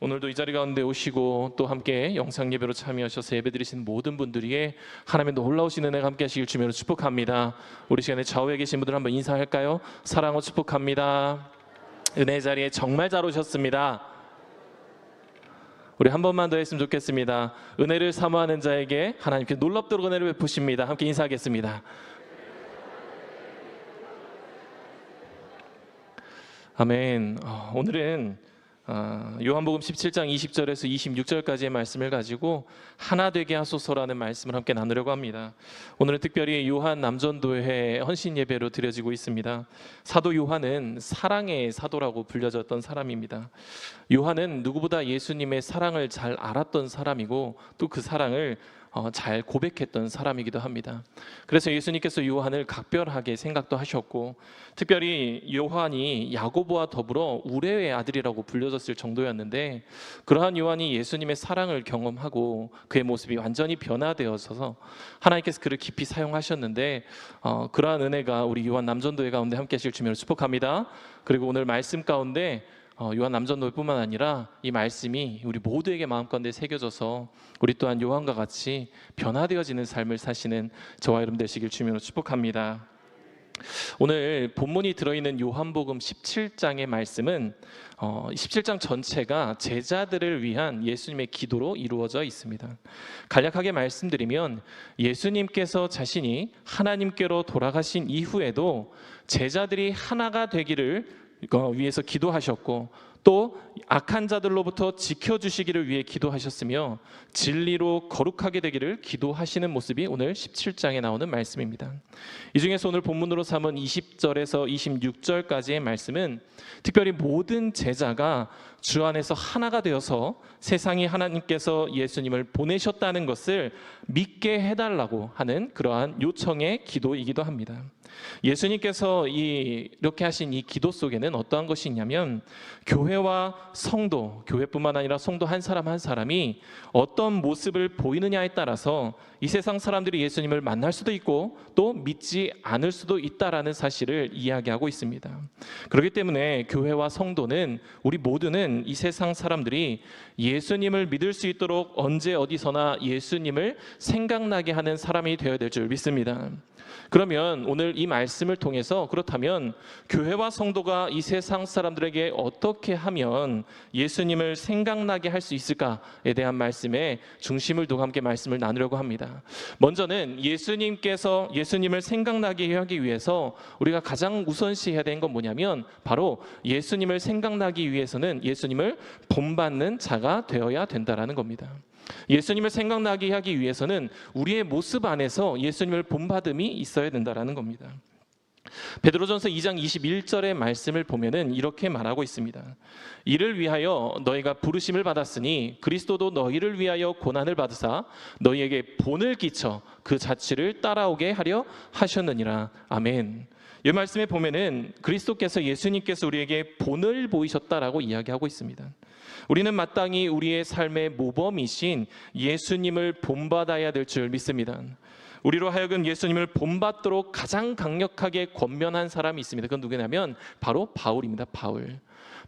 오늘도 이 자리 가운데 오시고 또 함께 영상 예배로 참여하셔서 예배드리신 모든 분들에게 하나님의 놀라우신 은혜가 함께 하시길 주님으로 축복합니다. 우리 시간에 좌우에 계신 분들 한번 인사할까요? 사랑하고 축복합니다. 은혜 자리에 정말 잘 오셨습니다. 우리 한 번만 더 했으면 좋겠습니다. 은혜를 사모하는 자에게 하나님께 놀랍도록 은혜를 베푸십니다. 함께 인사하겠습니다. 아멘. 오늘은 요한복음 17장 20절에서 26절까지의 말씀을 가지고 하나 되게 하소서라는 말씀을 함께 나누려고 합니다. 오늘은 특별히 요한 남전도회 헌신 예배로 드려지고 있습니다. 사도 요한은 사랑의 사도라고 불려졌던 사람입니다. 요한은 누구보다 예수님의 사랑을 잘 알았던 사람이고 또 그 사랑을 잘 고백했던 사람이기도 합니다. 그래서 예수님께서 요한을 각별하게 생각도 하셨고, 특별히 요한이 야고보와 더불어 우레의 아들이라고 불려졌을 정도였는데, 그러한 요한이 예수님의 사랑을 경험하고 그의 모습이 완전히 변화되어서 하나님께서 그를 깊이 사용하셨는데, 그러한 은혜가 우리 요한 남전도회 가운데 함께 하실 주님을 축복합니다. 그리고 오늘 말씀 가운데 요한 남전도회뿐만 아니라 이 말씀이 우리 모두에게 마음 가운데 새겨져서 우리 또한 요한과 같이 변화되어지는 삶을 사시는 저와 여러분 되시길 주님으로 축복합니다. 오늘 본문이 들어있는 요한복음 17장의 말씀은 17장 전체가 제자들을 위한 예수님의 기도로 이루어져 있습니다. 간략하게 말씀드리면 예수님께서 자신이 하나님께로 돌아가신 이후에도 제자들이 하나가 되기를 위해서 기도하셨고, 또 악한 자들로부터 지켜주시기를 위해 기도하셨으며 진리로 거룩하게 되기를 기도하시는 모습이 오늘 17장에 나오는 말씀입니다. 이 중에서 오늘 본문으로 삼은 20절에서 26절까지의 말씀은 특별히 모든 제자가 주 안에서 하나가 되어서 세상이 하나님께서 예수님을 보내셨다는 것을 믿게 해달라고 하는 그러한 요청의 기도이기도 합니다. 예수님께서 이렇게 하신 이 기도 속에는 어떠한 것이 있냐면, 교회와 성도, 교회뿐만 아니라 성도 한 사람 한 사람이 어떤 모습을 보이느냐에 따라서 이 세상 사람들이 예수님을 만날 수도 있고 또 믿지 않을 수도 있다라는 사실을 이야기하고 있습니다. 그렇기 때문에 교회와 성도는, 우리 모두는 이 세상 사람들이 예수님을 믿을 수 있도록 언제 어디서나 예수님을 생각나게 하는 사람이 되어야 될 줄 믿습니다. 그러면 오늘 이 말씀을 통해서, 그렇다면 교회와 성도가 이 세상 사람들에게 어떻게 하면 예수님을 생각나게 할 수 있을까에 대한 말씀에 중심을 두고 함께 말씀을 나누려고 합니다. 먼저는 예수님께서 예수님을 생각나게 하기 위해서 우리가 가장 우선시해야 되는 건 뭐냐면, 바로 예수님을 생각나기 위해서는 예수님을 본받는 자가 되어야 된다라는 겁니다. 예수님을 생각나게 하기 위해서는 우리의 모습 안에서 예수님을 본받음이 있어야 된다라는 겁니다. 베드로전서 2장 21절의 말씀을 보면은 이렇게 말하고 있습니다. 이를 위하여 너희가 부르심을 받았으니 그리스도도 너희를 위하여 고난을 받으사 너희에게 본을 끼쳐 그 자취를 따라오게 하려 하셨느니라. 아멘. 이 말씀에 보면은 그리스도께서, 예수님께서 우리에게 본을 보이셨다라고 이야기하고 있습니다. 우리는 마땅히 우리의 삶의 모범이신 예수님을 본받아야 될 줄 믿습니다. 우리로 하여금 예수님을 본받도록 가장 강력하게 권면한 사람이 있습니다. 그건 누구냐면 바로 바울입니다.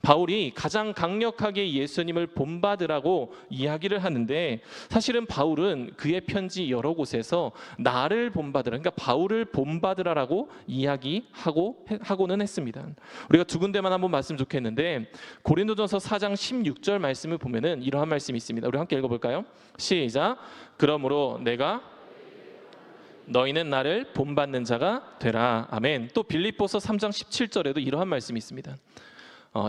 바울이 가장 강력하게 예수님을 본받으라고 이야기를 하는데, 사실은 바울은 그의 편지 여러 곳에서 나를 본받으라, 그러니까 바울을 본받으라라고 이야기하고는 했습니다. 우리가 두 군데만 한번 말씀 좋겠는데, 고린도전서 4장 16절 말씀을 보면은 이러한 말씀이 있습니다. 우리 함께 읽어볼까요? 시작. 그러므로 내가 너희는 나를 본받는 자가 되라. 아멘. 또 빌립보서 3장 17절에도 이러한 말씀이 있습니다.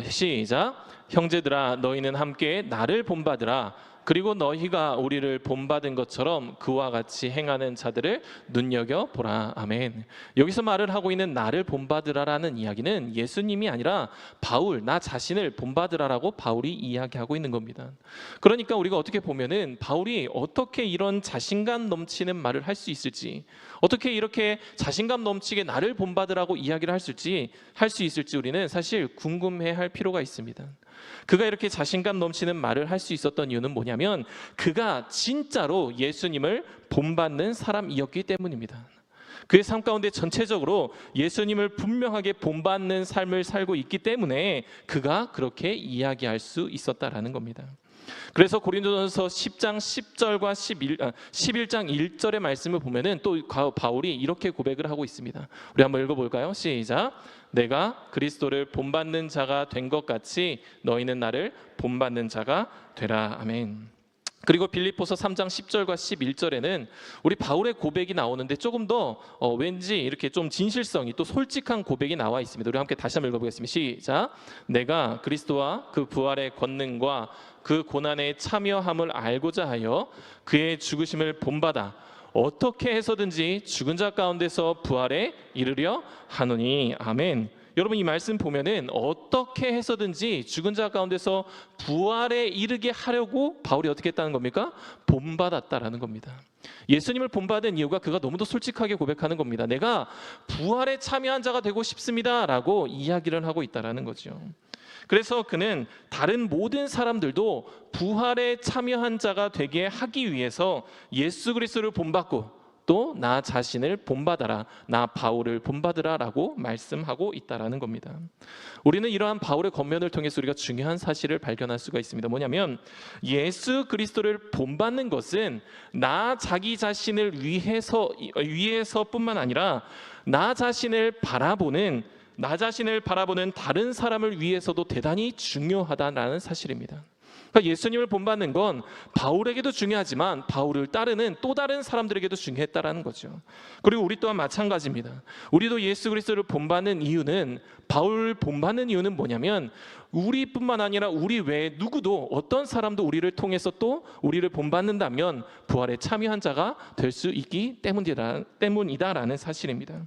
시작. 형제들아 너희는 함께 나를 본받으라. 그리고 너희가 우리를 본받은 것처럼 그와 같이 행하는 자들을 눈여겨보라. 아멘. 여기서 말을 하고 있는 나를 본받으라라는 이야기는 예수님이 아니라 바울, 나 자신을 본받으라라고 바울이 이야기하고 있는 겁니다. 그러니까 우리가 어떻게 보면은 바울이 어떻게 이런 자신감 넘치는 말을 할 수 있을지, 어떻게 이렇게 자신감 넘치게 나를 본받으라고 이야기를 할 수 있을지 우리는 사실 궁금해할 필요가 있습니다. 그가 이렇게 자신감 넘치는 말을 할 수 있었던 이유는 뭐냐면, 그가 진짜로 예수님을 본받는 사람이었기 때문입니다. 그의 삶 가운데 전체적으로 예수님을 분명하게 본받는 삶을 살고 있기 때문에 그가 그렇게 이야기할 수 있었다라는 겁니다. 그래서 고린도전서 10장 10절과 11장 1절의 말씀을 보면은 또 바울이 이렇게 고백을 하고 있습니다. 우리 한번 읽어볼까요? 시작. 내가 그리스도를 본받는 자가 된 것 같이 너희는 나를 본받는 자가 되라. 아멘. 그리고 빌립보서 3장 10절과 11절에는 우리 바울의 고백이 나오는데 조금 더 왠지 이렇게 좀 진실성이 또 솔직한 고백이 나와 있습니다. 우리 함께 다시 한번 읽어보겠습니다. 시작. 내가 그리스도와 그 부활의 권능과 그 고난에 참여함을 알고자 하여 그의 죽으심을 본받아 어떻게 해서든지 죽은 자 가운데서 부활에 이르려 하노니. 아멘. 여러분, 이 말씀 보면은 어떻게 해서든지 죽은 자 가운데서 부활에 이르게 하려고 바울이 어떻게 했다는 겁니까? 본받았다라는 겁니다. 예수님을 본받은 이유가 그가 너무도 솔직하게 고백하는 겁니다. 내가 부활에 참여한 자가 되고 싶습니다라고 이야기를 하고 있다라는 거죠. 그래서 그는 다른 모든 사람들도 부활에 참여한 자가 되게 하기 위해서 예수 그리스도를 본받고 또 나 자신을 본받아라, 나 바울을 본받으라라고 말씀하고 있다라는 겁니다. 우리는 이러한 바울의 권면을 통해서 우리가 중요한 사실을 발견할 수가 있습니다. 뭐냐면 예수 그리스도를 본받는 것은 나 자기 자신을 위해서뿐만 아니라 나 자신을 바라보는 다른 사람을 위해서도 대단히 중요하다는 사실입니다. 그러니까 예수님을 본받는 건 바울에게도 중요하지만 바울을 따르는 또 다른 사람들에게도 중요했다라는 거죠. 그리고 우리 또한 마찬가지입니다. 우리도 예수 그리스도를 본받는 이유는, 바울을 본받는 이유는 뭐냐면 우리뿐만 아니라 우리 외에 누구도, 어떤 사람도 우리를 통해서 또 우리를 본받는다면 부활에 참여한 자가 될 수 있기 때문이다라는 사실입니다.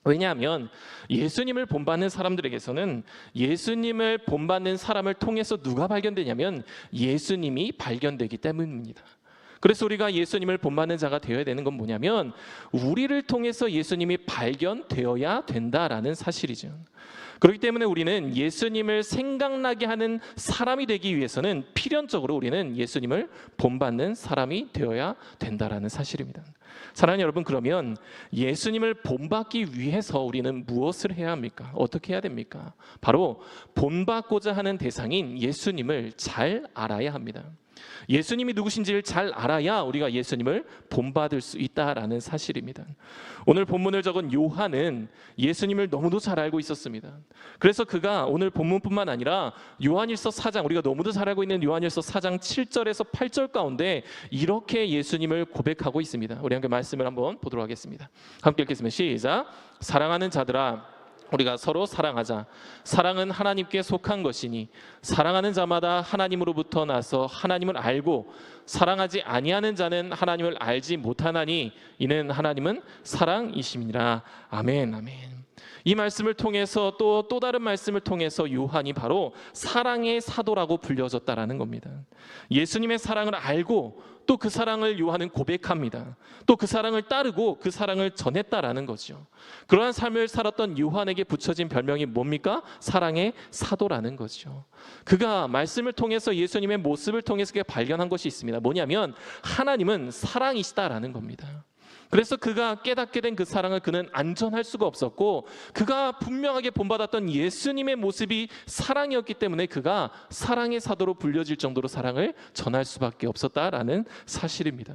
왜냐하면 예수님을 본받는 사람들에게서는 예수님을 본받는 사람을 통해서 누가 발견되냐면 예수님이 발견되기 때문입니다. 그래서 우리가 예수님을 본받는 자가 되어야 되는 건 뭐냐면 우리를 통해서 예수님이 발견되어야 된다라는 사실이죠. 그렇기 때문에 우리는 예수님을 생각나게 하는 사람이 되기 위해서는 필연적으로 우리는 예수님을 본받는 사람이 되어야 된다라는 사실입니다. 사랑하는 여러분, 그러면 예수님을 본받기 위해서 우리는 무엇을 해야 합니까? 어떻게 해야 됩니까? 바로 본받고자 하는 대상인 예수님을 잘 알아야 합니다. 예수님이 누구신지를 잘 알아야 우리가 예수님을 본받을 수 있다라는 사실입니다. 오늘 본문을 적은 요한은 예수님을 너무도 잘 알고 있었습니다. 그래서 그가 오늘 본문뿐만 아니라 요한일서 4장, 우리가 너무도 잘 알고 있는 요한일서 4장 7절에서 8절 가운데 이렇게 예수님을 고백하고 있습니다. 우리 함께 말씀을 한번 보도록 하겠습니다. 함께 읽겠습니다. 시작. 사랑하는 자들아, 우리가 서로 사랑하자. 사랑은 하나님께 속한 것이니 사랑하는 자마다 하나님으로부터 나서 하나님을 알고 사랑하지 아니하는 자는 하나님을 알지 못하나니 이는 하나님은 사랑이심이라. 아멘. 아멘. 이 말씀을 통해서 또 다른 말씀을 통해서 요한이 바로 사랑의 사도라고 불려졌다라는 겁니다. 예수님의 사랑을 알고 또 그 사랑을 요한은 고백합니다. 또 그 사랑을 따르고 그 사랑을 전했다라는 거죠. 그러한 삶을 살았던 요한에게 붙여진 별명이 뭡니까? 사랑의 사도라는 거죠. 그가 말씀을 통해서 예수님의 모습을 통해서 발견한 것이 있습니다. 뭐냐면 하나님은 사랑이시다라는 겁니다. 그래서 그가 깨닫게 된 그 사랑을 그는 안전할 수가 없었고, 그가 분명하게 본받았던 예수님의 모습이 사랑이었기 때문에 그가 사랑의 사도로 불려질 정도로 사랑을 전할 수밖에 없었다라는 사실입니다.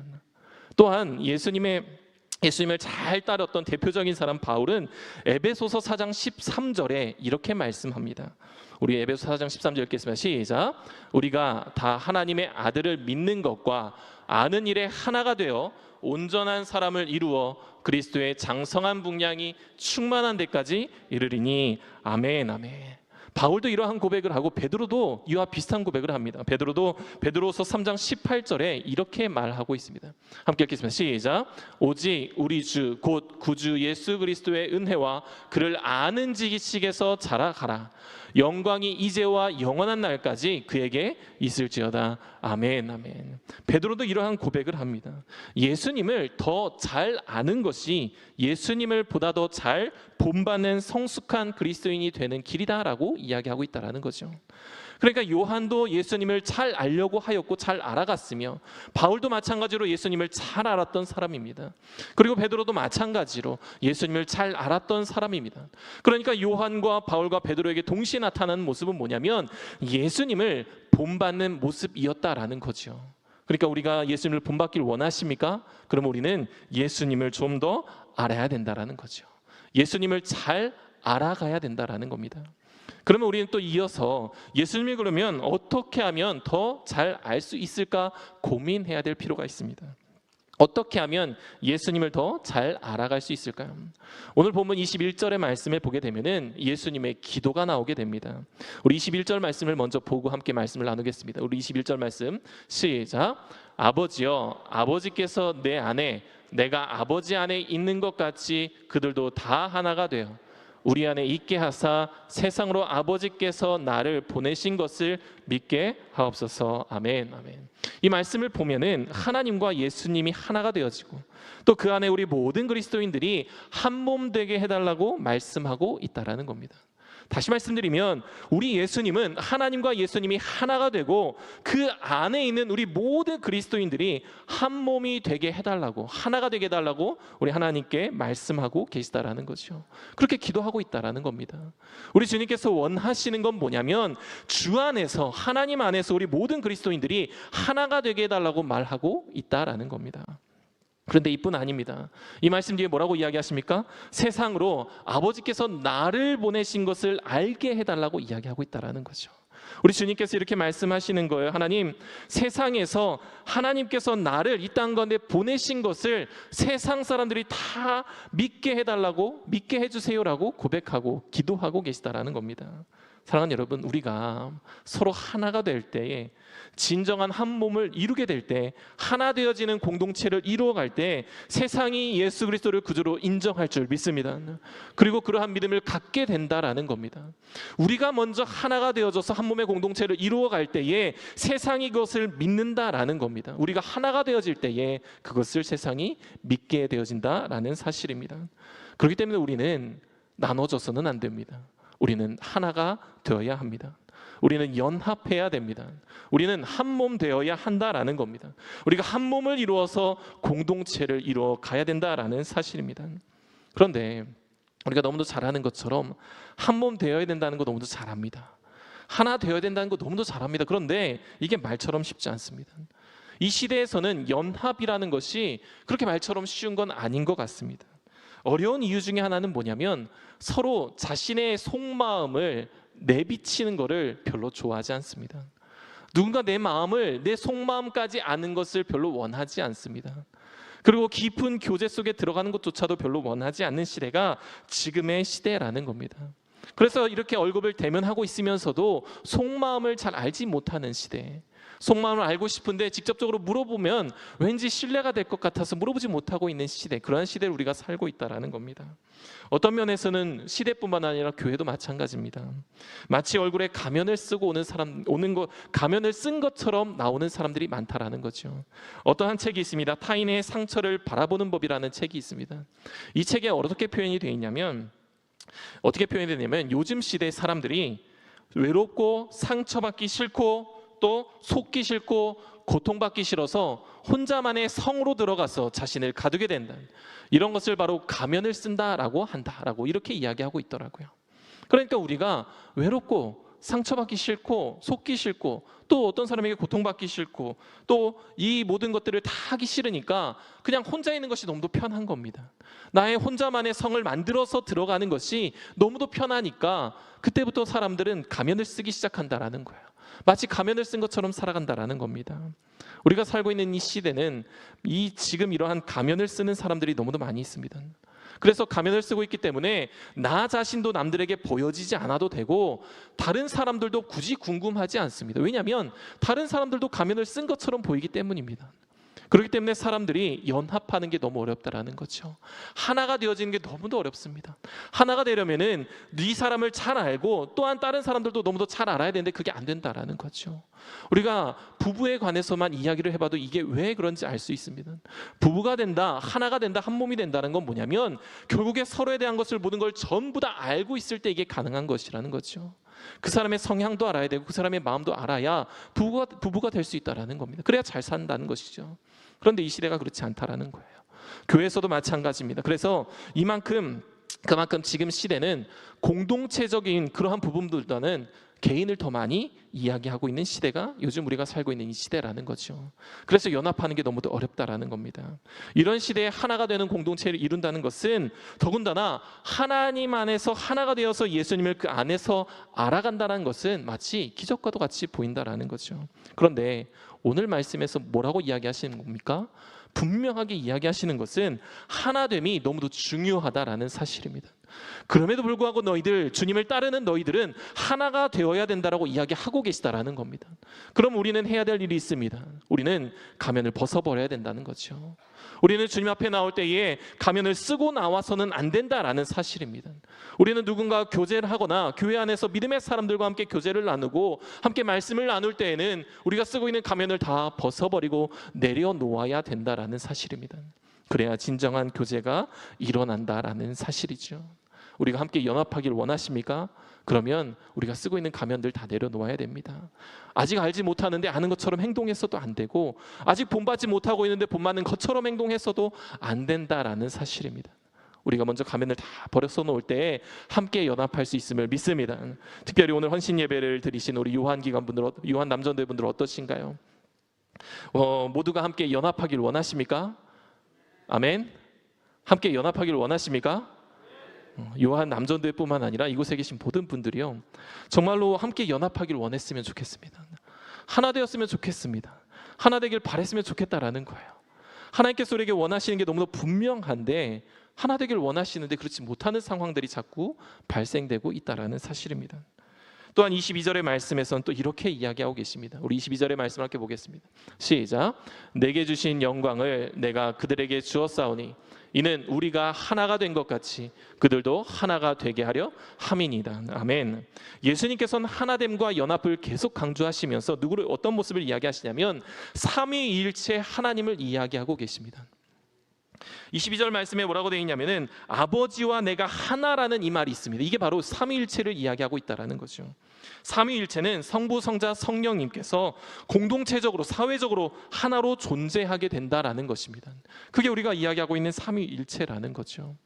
또한 예수님을 잘 따랐던 대표적인 사람 바울은 에베소서 4장 13절에 이렇게 말씀합니다. 우리 에베소 4장 13절 읽겠습니다. 시작. 우리가 다 하나님의 아들을 믿는 것과 아는 일에 하나가 되어 온전한 사람을 이루어 그리스도의 장성한 분량이 충만한 데까지 이르리니. 아멘. 아멘. 바울도 이러한 고백을 하고 베드로도 이와 비슷한 고백을 합니다. 베드로도 베드로서 3장 18절에 이렇게 말하고 있습니다. 함께 읽겠습니다. 시작. 오직 우리 주 곧 구주 예수 그리스도의 은혜와 그를 아는 지식에서 자라가라. 영광이 이제와 영원한 날까지 그에게 있을지어다. 아멘. 아멘. 베드로도 이러한 고백을 합니다. 예수님을 더 잘 아는 것이 예수님을 보다 더 잘 본받는 성숙한 그리스도인이 되는 길이다라고 이야기하고 있다라는 거죠. 그러니까 요한도 예수님을 잘 알려고 하였고 잘 알아갔으며, 바울도 마찬가지로 예수님을 잘 알았던 사람입니다. 그리고 베드로도 마찬가지로 예수님을 잘 알았던 사람입니다. 그러니까 요한과 바울과 베드로에게 동시에 나타나는 모습은 뭐냐면 예수님을 본받는 모습이었다라는 거죠. 그러니까 우리가 예수님을 본받기를 원하십니까? 그럼 우리는 예수님을 좀 더 알아야 된다라는 거죠. 예수님을 잘 알아가야 된다라는 겁니다. 그러면 우리는 또 이어서 예수님을 그러면 어떻게 하면 더 잘 알 수 있을까 고민해야 될 필요가 있습니다. 어떻게 하면 예수님을 더 잘 알아갈 수 있을까요? 오늘 본문 21절의 말씀을 보게 되면은 예수님의 기도가 나오게 됩니다. 우리 21절 말씀을 먼저 보고 함께 말씀을 나누겠습니다. 우리 21절 말씀 시작. 아버지여, 아버지께서 내 안에 내가 아버지 안에 있는 것 같이 그들도 다 하나가 되어 우리 안에 있게 하사 세상으로 아버지께서 나를 보내신 것을 믿게 하옵소서. 아멘. 아멘. 이 말씀을 보면은 하나님과 예수님이 하나가 되어지고 또 그 안에 우리 모든 그리스도인들이 한 몸 되게 해달라고 말씀하고 있다라는 겁니다. 다시 말씀드리면 우리 예수님은 하나님과 예수님이 하나가 되고 그 안에 있는 우리 모든 그리스도인들이 한 몸이 되게 해달라고, 하나가 되게 해달라고 우리 하나님께 말씀하고 계시다라는 거죠. 그렇게 기도하고 있다라는 겁니다. 우리 주님께서 원하시는 건 뭐냐면 주 안에서, 하나님 안에서 우리 모든 그리스도인들이 하나가 되게 해달라고 말하고 있다라는 겁니다. 그런데 이뿐 아닙니다. 이 말씀 뒤에 뭐라고 이야기하십니까? 세상으로 아버지께서 나를 보내신 것을 알게 해달라고 이야기하고 있다라는 거죠. 우리 주님께서 이렇게 말씀하시는 거예요. 하나님, 세상에서 하나님께서 나를 이 땅 가운데 보내신 것을 세상 사람들이 다 믿게 해달라고, 믿게 해주세요라고 고백하고 기도하고 계시다라는 겁니다. 사랑하는 여러분, 우리가 서로 하나가 될 때에, 진정한 한 몸을 이루게 될 때, 하나 되어지는 공동체를 이루어갈 때 세상이 예수 그리스도를 구주로 인정할 줄 믿습니다. 그리고 그러한 믿음을 갖게 된다라는 겁니다. 우리가 먼저 하나가 되어져서 한 몸의 공동체를 이루어갈 때에 세상이 그것을 믿는다라는 겁니다. 우리가 하나가 되어질 때에 그것을 세상이 믿게 되어진다라는 사실입니다. 그렇기 때문에 우리는 나눠져서는 안 됩니다. 우리는 하나가 되어야 합니다. 우리는 연합해야 됩니다. 우리는 한 몸 되어야 한다라는 겁니다. 우리가 한 몸을 이루어서 공동체를 이루어 가야 된다라는 사실입니다. 그런데 우리가 너무도 잘 아는 것처럼 한 몸 되어야 된다는 거 너무도 잘 압니다. 하나 되어야 된다는 거 너무도 잘 압니다. 그런데 이게 말처럼 쉽지 않습니다. 이 시대에서는 연합이라는 것이 그렇게 말처럼 쉬운 건 아닌 것 같습니다. 어려운 이유 중에 하나는 뭐냐면 서로 자신의 속마음을 내비치는 것을 별로 좋아하지 않습니다. 누군가 내 마음을, 내 속마음까지 아는 것을 별로 원하지 않습니다. 그리고 깊은 교제 속에 들어가는 것조차도 별로 원하지 않는 시대가 지금의 시대라는 겁니다. 그래서 이렇게 얼굴을 대면하고 있으면서도 속마음을 잘 알지 못하는 시대, 속마음을 알고 싶은데 직접적으로 물어보면 왠지 신뢰가 될 것 같아서 물어보지 못하고 있는 시대, 그러한 시대를 우리가 살고 있다는 겁니다. 어떤 면에서는 시대뿐만 아니라 교회도 마찬가지입니다. 마치 얼굴에 가면을 쓰고 가면을 쓴 것처럼 나오는 사람들이 많다라는 거죠. 어떠한 책이 있습니다. 타인의 상처를 바라보는 법이라는 책이 있습니다. 이 책에 어떻게 표현이 되어 있냐면, 요즘 시대 사람들이 외롭고 상처받기 싫고 또 속기 싫고 고통받기 싫어서 혼자만의 성으로 들어가서 자신을 가두게 된다, 이런 것을 바로 가면을 쓴다라고 한다라고 이렇게 이야기하고 있더라고요. 그러니까 우리가 외롭고 상처받기 싫고 속기 싫고 또 어떤 사람에게 고통받기 싫고 또 이 모든 것들을 다 하기 싫으니까 그냥 혼자 있는 것이 너무도 편한 겁니다. 나의 혼자만의 성을 만들어서 들어가는 것이 너무도 편하니까 그때부터 사람들은 가면을 쓰기 시작한다라는 거예요. 마치 가면을 쓴 것처럼 살아간다라는 겁니다. 우리가 살고 있는 이 시대는 지금 이러한 가면을 쓰는 사람들이 너무도 많이 있습니다. 그래서 가면을 쓰고 있기 때문에 나 자신도 남들에게 보여지지 않아도 되고 다른 사람들도 굳이 궁금하지 않습니다. 왜냐하면 다른 사람들도 가면을 쓴 것처럼 보이기 때문입니다. 그렇기 때문에 사람들이 연합하는 게 너무 어렵다라는 거죠. 하나가 되어지는 게 너무도 어렵습니다. 하나가 되려면은 네 사람을 잘 알고 또한 다른 사람들도 너무도 잘 알아야 되는데 그게 안 된다라는 거죠. 우리가 부부에 관해서만 이야기를 해봐도 이게 왜 그런지 알 수 있습니다. 부부가 된다, 하나가 된다, 한 몸이 된다는 건 뭐냐면 결국에 서로에 대한 것을 모든 걸 전부 다 알고 있을 때 이게 가능한 것이라는 거죠. 그 사람의 성향도 알아야 되고 그 사람의 마음도 알아야 부부가 될 수 있다라는 겁니다. 그래야 잘 산다는 것이죠. 그런데 이 시대가 그렇지 않다라는 거예요. 교회에서도 마찬가지입니다. 그래서 그만큼 지금 시대는 공동체적인 그러한 부분보다는 개인을 더 많이 이야기하고 있는 시대가 요즘 우리가 살고 있는 이 시대라는 거죠. 그래서 연합하는 게 너무도 어렵다라는 겁니다. 이런 시대에 하나가 되는 공동체를 이룬다는 것은 더군다나 하나님 안에서 하나가 되어서 예수님을 그 안에서 알아간다는 것은 마치 기적과도 같이 보인다라는 거죠. 그런데 오늘 말씀에서 뭐라고 이야기하시는 겁니까? 분명하게 이야기하시는 것은 하나됨이 너무도 중요하다라는 사실입니다. 그럼에도 불구하고 주님을 따르는 너희들은 하나가 되어야 된다라고 이야기하고 계시다라는 겁니다. 그럼 우리는 해야 될 일이 있습니다. 우리는 가면을 벗어버려야 된다는 거죠. 우리는 주님 앞에 나올 때에 가면을 쓰고 나와서는 안 된다라는 사실입니다. 우리는 누군가 교제를 하거나 교회 안에서 믿음의 사람들과 함께 교제를 나누고 함께 말씀을 나눌 때에는 우리가 쓰고 있는 가면을 다 벗어버리고 내려놓아야 된다라는 사실입니다. 그래야 진정한 교제가 일어난다라는 사실이죠. 우리가 함께 연합하길 원하십니까? 그러면 우리가 쓰고 있는 가면들 다 내려놓아야 됩니다. 아직 알지 못하는데 아는 것처럼 행동했어도 안 되고, 아직 본받지 못하고 있는데 본받는 것처럼 행동했어도 안 된다라는 사실입니다. 우리가 먼저 가면을 다 버려서 놓을 때 함께 연합할 수 있음을 믿습니다. 특별히 오늘 헌신 예배를 드리신 우리 요한 남전도회분들 어떠신가요? 모두가 함께 연합하길 원하십니까? 아멘. 함께 연합하길 원하십니까? 요한 남전도회뿐만 아니라 이곳에 계신 모든 분들이요, 정말로 함께 연합하길 원했으면 좋겠습니다. 하나 되었으면 좋겠습니다. 하나 되길 바랬으면 좋겠다라는 거예요. 하나님께서 우리에게 원하시는 게 너무나 분명한데 하나 되길 원하시는데 그렇지 못하는 상황들이 자꾸 발생되고 있다라는 사실입니다. 또한 22절의 말씀에서는 또 이렇게 이야기하고 계십니다. 우리 22절의 말씀을 함께 보겠습니다. 시작. 내게 주신 영광을 내가 그들에게 주었사오니 이는 우리가 하나가 된 것 같이 그들도 하나가 되게 하려 함이니이다. 아멘. 예수님께서는 하나됨과 연합을 계속 강조하시면서 어떤 모습을 이야기하시냐면 삼위일체 하나님을 이야기하고 계십니다. 22절 말씀에 뭐라고 되어 있냐면은 아버지와 내가 하나라는 이 말이 있습니다. 이게 바로 삼위일체를 이야기하고 있다라는 거죠. 삼위일체는 성부, 성자, 성령님께서 공동체적으로 사회적으로 하나로 존재하게 된다라는 것입니다. 그게 우리가 이야기하고 있는 삼위일체라는 거죠.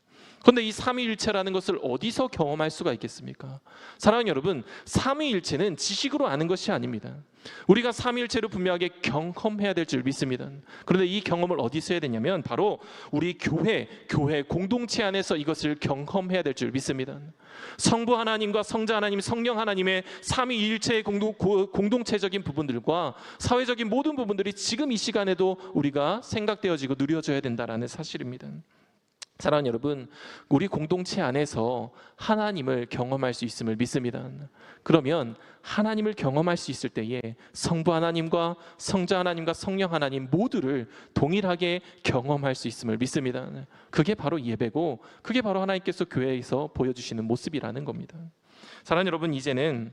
그런데 이 삼위일체라는 것을 어디서 경험할 수가 있겠습니까? 사랑하는 여러분, 삼위일체는 지식으로 아는 것이 아닙니다. 우리가 삼위일체로 분명하게 경험해야 될 줄 믿습니다. 그런데 이 경험을 어디서 해야 되냐면 바로 우리 교회 공동체 안에서 이것을 경험해야 될 줄 믿습니다. 성부 하나님과 성자 하나님, 성령 하나님의 삼위일체의 공동체적인 부분들과 사회적인 모든 부분들이 지금 이 시간에도 우리가 생각되어지고 누려져야 된다라는 사실입니다. 사랑하는 여러분, 우리 공동체 안에서 하나님을 경험할 수 있음을 믿습니다. 그러면 하나님을 경험할 수 있을 때에 성부 하나님과 성자 하나님과 성령 하나님 모두를 동일하게 경험할 수 있음을 믿습니다. 그게 바로 예배고 그게 바로 하나님께서 교회에서 보여주시는 모습이라는 겁니다. 사랑하는 여러분, 이제는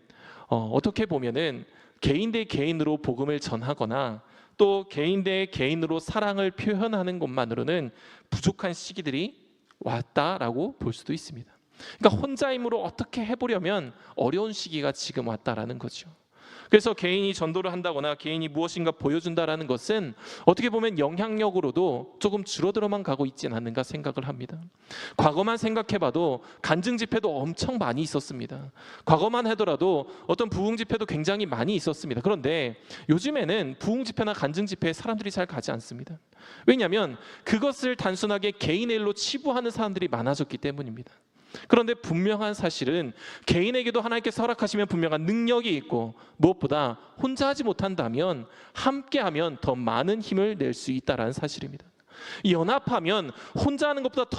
어떻게 보면은 개인 대 개인으로 복음을 전하거나 또 개인 대 개인으로 사랑을 표현하는 것만으로는 부족한 시기들이 왔다라고 볼 수도 있습니다. 그러니까 혼자 힘으로 어떻게 해보려면 어려운 시기가 지금 왔다라는 거죠. 그래서 개인이 전도를 한다거나 개인이 무엇인가 보여준다라는 것은 어떻게 보면 영향력으로도 조금 줄어들어만 가고 있지는 않는가 생각을 합니다. 과거만 생각해봐도 간증 집회도 엄청 많이 있었습니다. 과거만 하더라도 어떤 부흥 집회도 굉장히 많이 있었습니다. 그런데 요즘에는 부흥 집회나 간증 집회에 사람들이 잘 가지 않습니다. 왜냐하면 그것을 단순하게 개인의 일로 치부하는 사람들이 많아졌기 때문입니다. 그런데 분명한 사실은 개인에게도 하나님께서 허락하시면 분명한 능력이 있고 무엇보다 혼자 하지 못한다면 함께하면 더 많은 힘을 낼 수 있다는 사실입니다. 연합하면 혼자 하는 것보다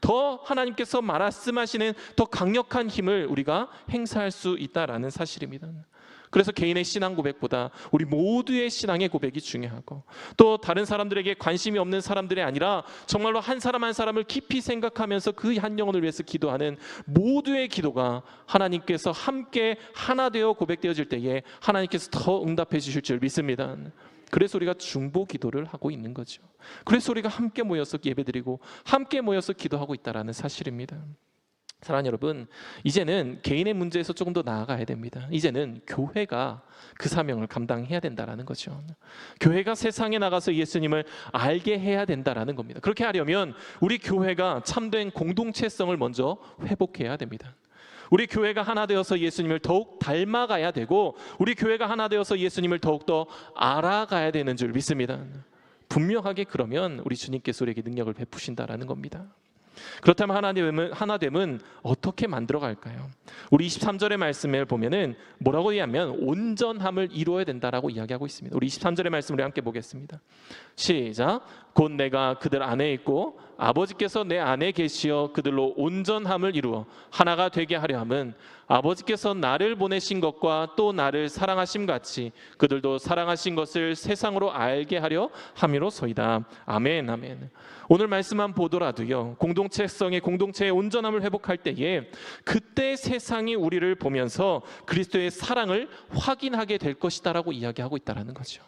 더 하나님께서 말씀하시는 더 강력한 힘을 우리가 행사할 수 있다는 사실입니다. 그래서 개인의 신앙 고백보다 우리 모두의 신앙의 고백이 중요하고 또 다른 사람들에게 관심이 없는 사람들이 아니라 정말로 한 사람 한 사람을 깊이 생각하면서 그 한 영혼을 위해서 기도하는 모두의 기도가 하나님께서 함께 하나 되어 고백되어질 때에 하나님께서 더 응답해 주실 줄 믿습니다. 그래서 우리가 중보 기도를 하고 있는 거죠. 그래서 우리가 함께 모여서 예배드리고 함께 모여서 기도하고 있다는 사실입니다. 사랑하는 여러분, 이제는 개인의 문제에서 조금 더 나아가야 됩니다. 이제는 교회가 그 사명을 감당해야 된다는 거죠. 교회가 세상에 나가서 예수님을 알게 해야 된다는 겁니다. 그렇게 하려면 우리 교회가 참된 공동체성을 먼저 회복해야 됩니다. 우리 교회가 하나 되어서 예수님을 더욱 닮아가야 되고, 우리 교회가 하나 되어서 예수님을 더욱더 알아가야 되는 줄 믿습니다. 분명하게 그러면 우리 주님께서 우리에게 능력을 베푸신다라는 겁니다. 그렇다면 하나됨은 어떻게 만들어갈까요? 우리 23절의 말씀을 보면은 뭐라고 얘기하면 온전함을 이루어야 된다라고 이야기하고 있습니다. 우리 23절의 말씀을 함께 보겠습니다. 시작. 곧 내가 그들 안에 있고 아버지께서 내 안에 계시어 그들로 온전함을 이루어 하나가 되게 하려 함은 아버지께서 나를 보내신 것과 또 나를 사랑하심 같이 그들도 사랑하신 것을 세상으로 알게 하려 함이로소이다. 아멘, 아멘. 오늘 말씀만 보더라도요, 공동체의 온전함을 회복할 때에 그때 세상이 우리를 보면서 그리스도의 사랑을 확인하게 될 것이다라고 이야기하고 있다는 거죠.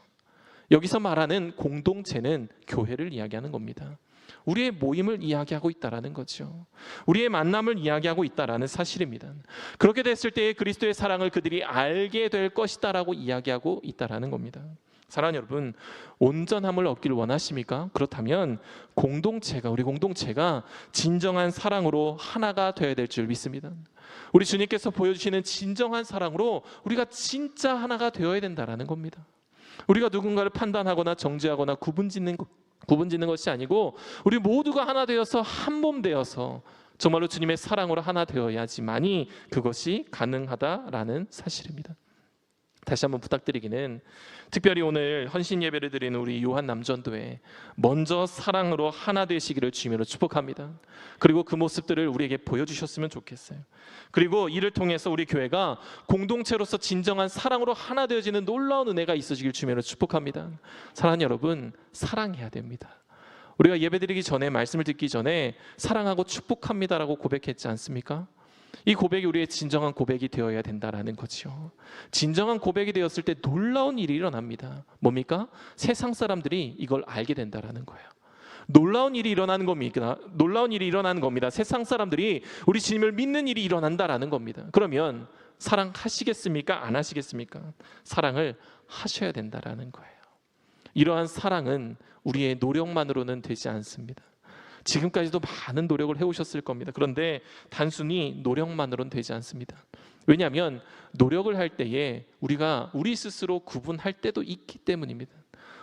여기서 말하는 공동체는 교회를 이야기하는 겁니다. 우리의 모임을 이야기하고 있다는 거죠. 우리의 만남을 이야기하고 있다는 사실입니다. 그렇게 됐을 때에 그리스도의 사랑을 그들이 알게 될 것이다라고 이야기하고 있다는 겁니다. 사랑하는 여러분, 온전함을 얻기를 원하십니까? 그렇다면 우리 공동체가 진정한 사랑으로 하나가 되어야 될 줄 믿습니다. 우리 주님께서 보여주시는 진정한 사랑으로 우리가 진짜 하나가 되어야 된다는 겁니다. 우리가 누군가를 판단하거나 정죄하거나 구분짓는 것이 아니고 우리 모두가 하나 되어서 한 몸 되어서 정말로 주님의 사랑으로 하나 되어야지만이 그것이 가능하다라는 사실입니다. 다시 한번 부탁드리기는, 특별히 오늘 헌신 예배를 드리는 우리 요한 남전도회 먼저 사랑으로 하나 되시기를 주님으로 축복합니다. 그리고 그 모습들을 우리에게 보여주셨으면 좋겠어요. 그리고 이를 통해서 우리 교회가 공동체로서 진정한 사랑으로 하나 되어지는 놀라운 은혜가 있으시길 주님으로 축복합니다. 사랑하는 여러분, 사랑해야 됩니다. 우리가 예배드리기 전에, 말씀을 듣기 전에 사랑하고 축복합니다라고 고백했지 않습니까? 이 고백이 우리의 진정한 고백이 되어야 된다라는 거죠. 진정한 고백이 되었을 때 놀라운 일이 일어납니다. 뭡니까? 세상 사람들이 이걸 알게 된다라는 거예요. 놀라운 일이 일어나는 겁니다. 세상 사람들이 우리 주님을 믿는 일이 일어난다라는 겁니다. 그러면 사랑하시겠습니까? 안 하시겠습니까? 사랑을 하셔야 된다라는 거예요. 이러한 사랑은 우리의 노력만으로는 되지 않습니다. 지금까지도 많은 노력을 해오셨을 겁니다. 그런데 단순히 노력만으로는 되지 않습니다. 왜냐하면 노력을 할 때에 우리가 우리 스스로 구분할 때도 있기 때문입니다.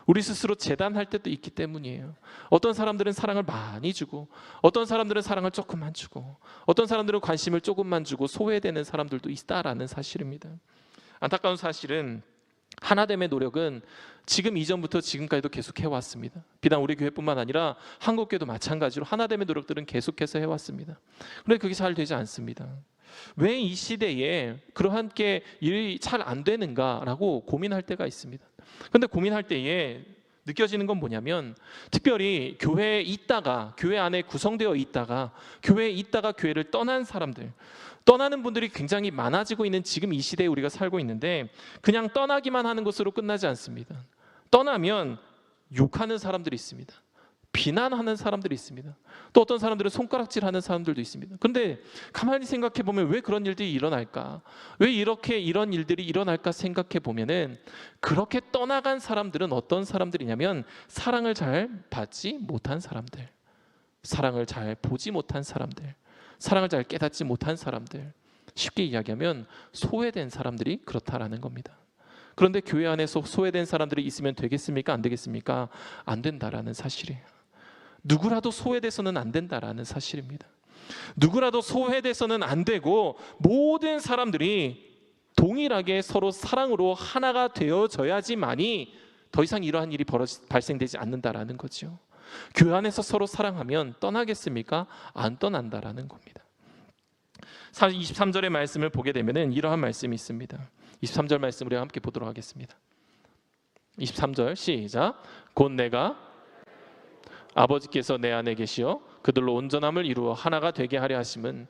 우리 스스로 재단할 때도 있기 때문이에요. 어떤 사람들은 사랑을 많이 주고, 어떤 사람들은 사랑을 조금만 주고, 어떤 사람들은 관심을 조금만 주고 소외되는 사람들도 있다라는 사실입니다. 안타까운 사실은 하나됨의 노력은 지금 이전부터 지금까지도 계속 해왔습니다. 비단 우리 교회뿐만 아니라 한국교회도 마찬가지로 하나됨의 노력들은 계속해서 해왔습니다. 그런데 그게 잘 되지 않습니다. 왜 이 시대에 그러한 게 일이 잘 안 되는가라고 고민할 때가 있습니다. 그런데 고민할 때에 느껴지는 건 뭐냐면, 특별히 교회에 있다가, 교회 안에 구성되어 있다가, 교회에 있다가 교회를 떠나는 분들이 굉장히 많아지고 있는 지금 이 시대에 우리가 살고 있는데, 그냥 떠나기만 하는 것으로 끝나지 않습니다. 떠나면 욕하는 사람들이 있습니다. 비난하는 사람들이 있습니다. 또 어떤 사람들은 손가락질하는 사람들도 있습니다. 그런데 가만히 생각해 보면 왜 그런 일들이 일어날까? 왜 이런 일들이 일어날까 생각해 보면은, 그렇게 떠나간 사람들은 어떤 사람들이냐면 사랑을 잘 받지 못한 사람들, 사랑을 잘 보지 못한 사람들, 사랑을 잘 깨닫지 못한 사람들, 쉽게 이야기하면 소외된 사람들이 그렇다라는 겁니다. 그런데 교회 안에서 소외된 사람들이 있으면 되겠습니까? 안 되겠습니까? 안 된다라는 사실이에요. 누구라도 소외돼서는 안 된다라는 사실입니다. 누구라도 소외돼서는 안 되고, 모든 사람들이 동일하게 서로 사랑으로 하나가 되어져야지만이 더 이상 이러한 일이 발생되지 않는다라는 거죠. 교회 안에서 서로 사랑하면 떠나겠습니까? 안 떠난다라는 겁니다. 23절의 말씀을 보게 되면 이러한 말씀이 있습니다. 23절 말씀 우리가 함께 보도록 하겠습니다. 23절 시작. 곧 내가 아버지께서 내 안에 계시어 그들로 온전함을 이루어 하나가 되게 하려 하심은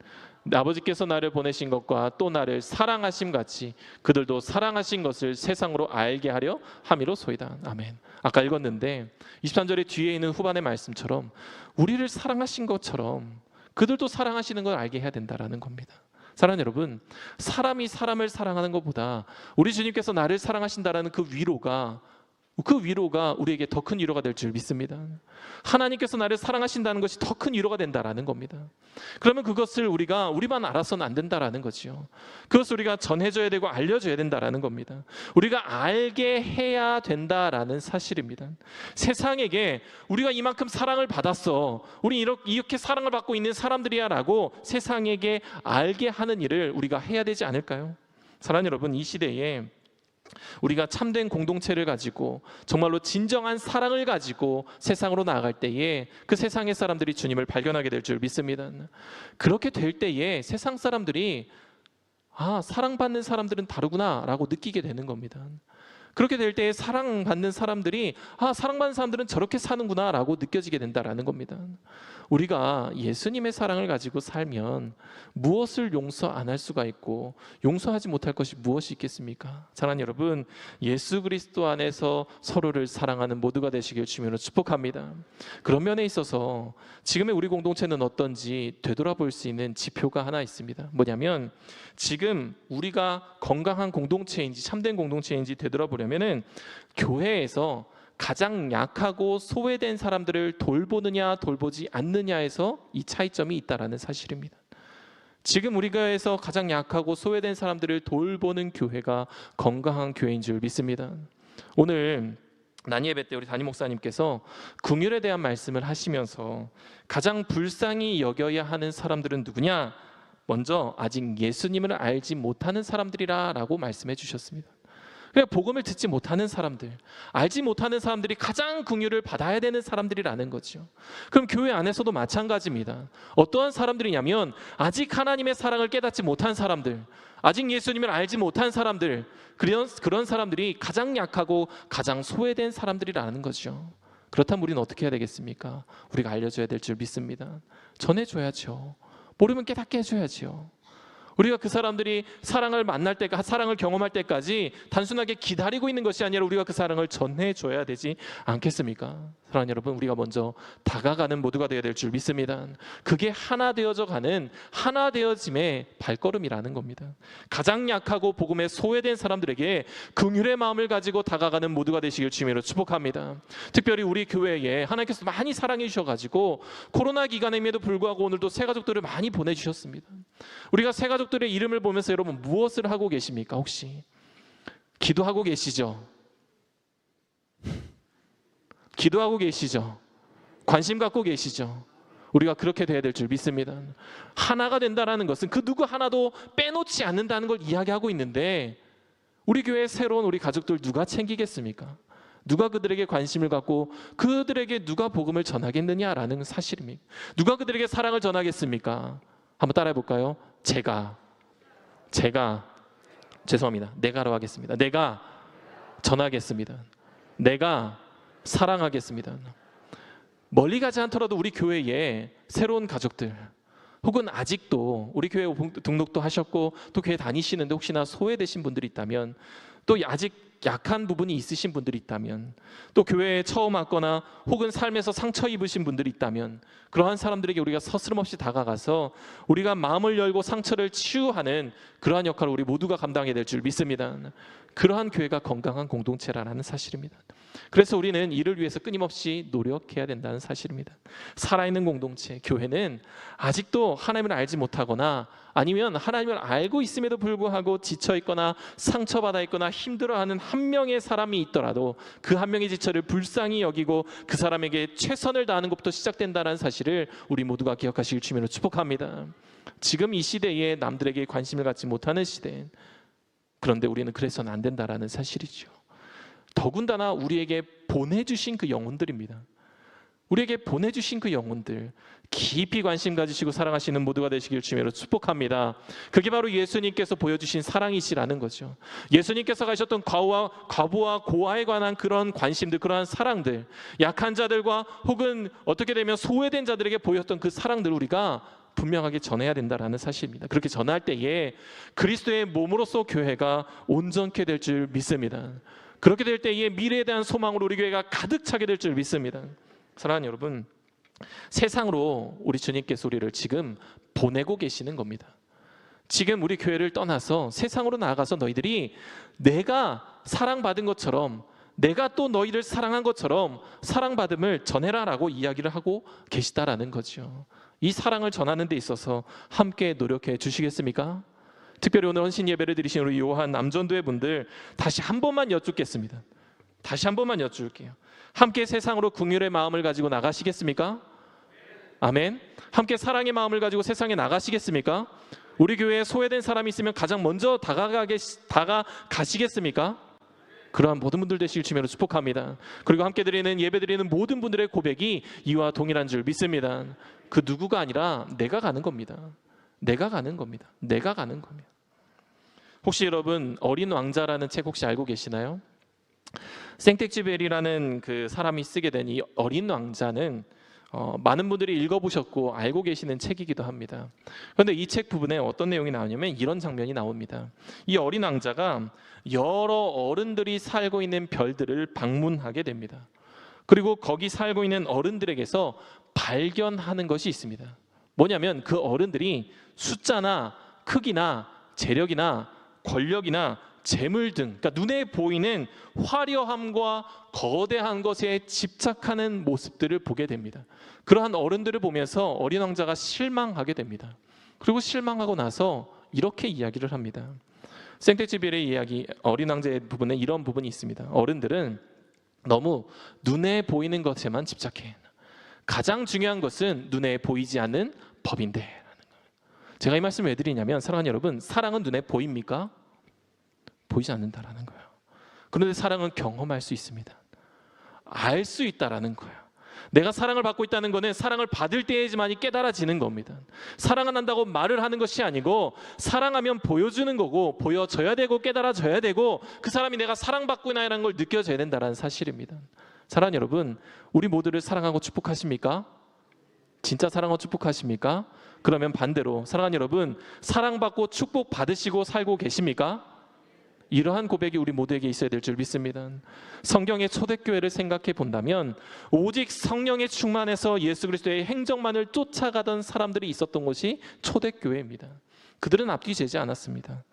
아버지께서 나를 보내신 것과 또 나를 사랑하심 같이 그들도 사랑하신 것을 세상으로 알게 하려 함이로소이다. 아멘. 아까 읽었는데 23절의 뒤에 있는 후반의 말씀처럼 우리를 사랑하신 것처럼 그들도 사랑하시는 걸 알게 해야 된다라는 겁니다. 사랑하는 여러분, 사람이 사람을 사랑하는 것보다 우리 주님께서 나를 사랑하신다라는 그 위로가 우리에게 더 큰 위로가 될 줄 믿습니다. 하나님께서 나를 사랑하신다는 것이 더 큰 위로가 된다라는 겁니다. 그러면 그것을 우리만 알아서는 안 된다라는 거죠. 그것을 우리가 전해줘야 되고 알려줘야 된다라는 겁니다. 우리가 알게 해야 된다라는 사실입니다. 세상에게 우리가 이만큼 사랑을 받았어, 우리 이렇게 사랑을 받고 있는 사람들이야 라고 세상에게 알게 하는 일을 우리가 해야 되지 않을까요? 사랑하는 여러분, 이 시대에 우리가 참된 공동체를 가지고 정말로 진정한 사랑을 가지고 세상으로 나아갈 때에 그 세상의 사람들이 주님을 발견하게 될 줄 믿습니다. 그렇게 될 때에 세상 사람들이 사랑받는 사람들은 다르구나 라고 느끼게 되는 겁니다. 그렇게 될 때에 사랑받는 사람들이 사랑받는 사람들은 저렇게 사는구나 라고 느껴지게 된다라는 겁니다. 우리가 예수님의 사랑을 가지고 살면 무엇을 용서 안 할 수가 있고 용서하지 못할 것이 무엇이 있겠습니까? 사랑하는 여러분, 예수 그리스도 안에서 서로를 사랑하는 모두가 되시길 주님으로 축복합니다. 그런 면에 있어서 지금의 우리 공동체는 어떤지 되돌아볼 수 있는 지표가 하나 있습니다. 뭐냐면 지금 우리가 건강한 공동체인지 참된 공동체인지 되돌아보려면은 교회에서 가장 약하고 소외된 사람들을 돌보느냐 돌보지 않느냐에서 이 차이점이 있다라는 사실입니다. 지금 우리 교회에서 가장 약하고 소외된 사람들을 돌보는 교회가 건강한 교회인 줄 믿습니다. 오늘 난이 예배 때 우리 담임 목사님께서 긍휼에 대한 말씀을 하시면서 가장 불쌍히 여겨야 하는 사람들은 누구냐? 먼저 아직 예수님을 알지 못하는 사람들이라 라고 말씀해 주셨습니다. 그러니까 복음을 듣지 못하는 사람들, 알지 못하는 사람들이 가장 긍휼을 받아야 되는 사람들이라는 거죠. 그럼 교회 안에서도 마찬가지입니다. 어떠한 사람들이냐면 아직 하나님의 사랑을 깨닫지 못한 사람들, 아직 예수님을 알지 못한 사람들, 그런 사람들이 가장 약하고 가장 소외된 사람들이라는 거죠. 그렇다면 우리는 어떻게 해야 되겠습니까? 우리가 알려줘야 될 줄 믿습니다. 전해줘야죠. 모르면 깨닫게 해줘야죠. 우리가 그 사람들이 사랑을 사랑을 경험할 때까지 단순하게 기다리고 있는 것이 아니라 우리가 그 사랑을 전해줘야 되지 않겠습니까? 사랑하는 여러분, 우리가 먼저 다가가는 모두가 되어야 될 줄 믿습니다. 그게 하나 되어짐의 발걸음이라는 겁니다. 가장 약하고 복음에 소외된 사람들에게 긍휼의 마음을 가지고 다가가는 모두가 되시길 주님으로 축복합니다. 특별히 우리 교회에 하나님께서 많이 사랑해 주셔가지고 코로나 기간임에도 불구하고 오늘도 새가족들을 많이 보내주셨습니다. 우리가 새가족들의 이름을 보면서 여러분 무엇을 하고 계십니까? 혹시 기도하고 계시죠? 기도하고 계시죠? 관심 갖고 계시죠? 우리가 그렇게 돼야 될 줄 믿습니다. 하나가 된다는 것은 그 누구 하나도 빼놓지 않는다는 걸 이야기하고 있는데 우리 교회 새로운 우리 가족들 누가 챙기겠습니까? 누가 그들에게 관심을 갖고 그들에게 누가 복음을 전하겠느냐라는 사실입니다. 누가 그들에게 사랑을 전하겠습니까? 한번 따라해 볼까요? 제가 죄송합니다. 내가로 하겠습니다. 내가 전하겠습니다. 내가 사랑하겠습니다. 멀리 가지 않더라도 우리 교회에 새로운 가족들 혹은 아직도 우리 교회 등록도 하셨고 또 교회 다니시는데 혹시나 소외되신 분들이 있다면, 또 아직 약한 부분이 있으신 분들이 있다면, 또 교회에 처음 왔거나 혹은 삶에서 상처 입으신 분들이 있다면 그러한 사람들에게 우리가 서스름없이 다가가서 우리가 마음을 열고 상처를 치유하는 그러한 역할을 우리 모두가 감당해야 될 줄 믿습니다. 그러한 교회가 건강한 공동체라는 사실입니다. 그래서 우리는 이를 위해서 끊임없이 노력해야 된다는 사실입니다. 살아있는 공동체, 교회는 아직도 하나님을 알지 못하거나 아니면 하나님을 알고 있음에도 불구하고 지쳐있거나 상처받아 있거나 힘들어하는 한 명의 사람이 있더라도 그 한 명의 지처를 불쌍히 여기고 그 사람에게 최선을 다하는 것부터 시작된다는 사실을 우리 모두가 기억하시길 주님으로 축복합니다. 지금 이 시대에 남들에게 관심을 갖지 못하는 시대, 그런데 우리는 그래서는 안 된다라는 사실이죠. 더군다나 우리에게 보내주신 그 영혼들입니다. 우리에게 보내주신 그 영혼들 깊이 관심 가지시고 사랑하시는 모두가 되시길 주님으로 축복합니다. 그게 바로 예수님께서 보여주신 사랑이시라는 거죠. 예수님께서 가셨던 과부와 고아에 관한 그런 관심들, 그러한 사랑들, 약한 자들과 혹은 어떻게 되면 소외된 자들에게 보였던 그 사랑들 우리가 분명하게 전해야 된다라는 사실입니다. 그렇게 전할 때에 그리스도의 몸으로서 교회가 온전케 될 줄 믿습니다. 그렇게 될 때에 미래에 대한 소망으로 우리 교회가 가득 차게 될 줄 믿습니다. 사랑하는 여러분, 세상으로 우리 주님께서 우리를 지금 보내고 계시는 겁니다. 지금 우리 교회를 떠나서 세상으로 나아가서 너희들이 내가 사랑받은 것처럼, 내가 또 너희를 사랑한 것처럼 사랑받음을 전해라라고 이야기를 하고 계시다라는 거죠. 이 사랑을 전하는 데 있어서 함께 노력해 주시겠습니까? 특별히 오늘 헌신 예배를 드리신 우리 요한 남전도회 분들 다시 한 번만 여쭙겠습니다. 다시 한 번만 여쭐게요. 함께 세상으로 긍휼의 마음을 가지고 나가시겠습니까? 아멘. 함께 사랑의 마음을 가지고 세상에 나가시겠습니까? 우리 교회에 소외된 사람이 있으면 가장 먼저 다가가시겠습니까? 그러한 모든 분들 되시길 주님으로 축복합니다. 그리고 함께 드리는 예배 드리는 모든 분들의 고백이 이와 동일한 줄 믿습니다. 그 누구가 아니라 내가 가는 겁니다. 내가 가는 겁니다. 내가 가는 겁니다. 혹시 여러분 어린 왕자라는 책 혹시 알고 계시나요? 생텍쥐베리라는 그 사람이 쓰게 된 이 어린 왕자는 많은 분들이 읽어보셨고 알고 계시는 책이기도 합니다. 그런데 이 책 부분에 어떤 내용이 나오냐면 이런 장면이 나옵니다. 이 어린 왕자가 여러 어른들이 살고 있는 별들을 방문하게 됩니다. 그리고 거기 살고 있는 어른들에게서 발견하는 것이 있습니다. 뭐냐면 그 어른들이 숫자나 크기나 재력이나 권력이나 재물 등, 그러니까 눈에 보이는 화려함과 거대한 것에 집착하는 모습들을 보게 됩니다. 그러한 어른들을 보면서 어린 왕자가 실망하게 됩니다. 그리고 실망하고 나서 이렇게 이야기를 합니다. 생텍쥐베리의 이야기 어린 왕자의 부분에 이런 부분이 있습니다. 어른들은 너무 눈에 보이는 것에만 집착해. 가장 중요한 것은 눈에 보이지 않는 법인데. 제가 이 말씀을 왜 드리냐면 사랑하는 여러분, 사랑은 눈에 보입니까? 보이지 않는다라는 거예요. 그런데 사랑은 경험할 수 있습니다. 알 수 있다라는 거예요. 내가 사랑을 받고 있다는 것은 사랑을 받을 때에만이 깨달아지는 겁니다. 사랑을 한다고 말을 하는 것이 아니고 사랑하면 보여주는 거고 보여져야 되고 깨달아져야 되고 그 사람이 내가 사랑받고 있나라는 걸 느껴져야 된다는 사실입니다. 사랑하는 여러분, 우리 모두를 사랑하고 축복하십니까? 진짜 사랑하고 축복하십니까? 그러면 반대로 사랑하는 여러분, 사랑받고 축복받으시고 살고 계십니까? 이러한 고백이 우리 모두에게 있어야 될 줄 믿습니다. 성경의 초대교회를 생각해 본다면 오직 성령의 충만해서 예수 그리스도의 행정만을 쫓아가던 사람들이 있었던 곳이 초대교회입니다. 그들은 앞뒤 재지 않았습니다.